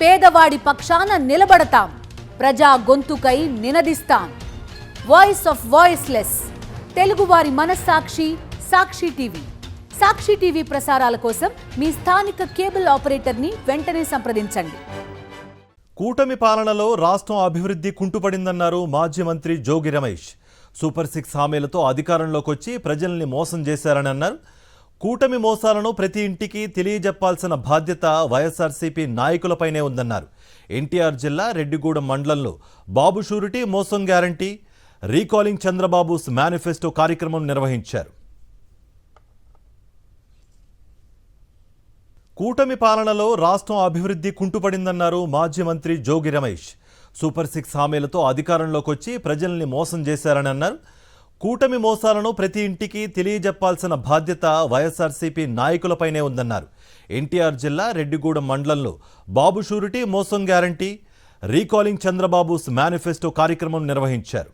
పేదవాడి పక్షాన నిలబడతాం, ప్రజా గొంతుకై నినదిస్తాం. వాయిస్ ఆఫ్ వాయిస్లెస్, తెలుగువారి మనస్సాక్షి సాక్షి టీవీ. సాక్షి టీవీ ప్రసారాల కోసం మీ స్థానిక కేబుల్ ఆపరేటర్ని వెంటనే సంప్రదించండి. కూటమి పాలనలో రాష్ట్రం అభివృద్ధి కుంటుపడిందన్నారు మాజీ మంత్రి జోగి రమేష్. సూపర్ 6 హామీలతో అధికారంలోకి వచ్చి ప్రజల్ని మోసం చేశారని అన్నారు. కూటమి మోసాలను ప్రతి ఇంటికి తెలియజెప్పాల్సిన బాధ్యత వైఎస్ఆర్సీపీ నాయకులపైనే ఉందన్నారు. ఎన్టీఆర్ జిల్లా రెడ్డిగూడెం మండలంలో బాబు షూరిటీ మోసం గ్యారంటీ, రీకాలింగ్ చంద్రబాబుస్ మేనిఫెస్టో కార్యక్రమం నిర్వహించారు. కూటమి పాలనలో రాష్ట్రం అభివృద్ధి కుంటుపడిందన్నారు మాజీ మంత్రి జోగి రమేష్. సూపర్ 6 హామీలతో అధికారంలోకి వచ్చి ప్రజల్ని మోసం చేశారని అన్నారు. కూటమి మోసాలను ప్రతి ఇంటికి తెలియజెప్పాల్సిన బాధ్యత వైఎస్ఆర్సీపీ నాయకులపైనే ఉందన్నారు. ఎన్టీఆర్ జిల్లా రెడ్డిగూడెం మండలంలో బాబు షూరిటీ మోసం గ్యారంటీ, రీకాలింగ్ చంద్రబాబుస్ మేనిఫెస్టో కార్యక్రమం నిర్వహించారు.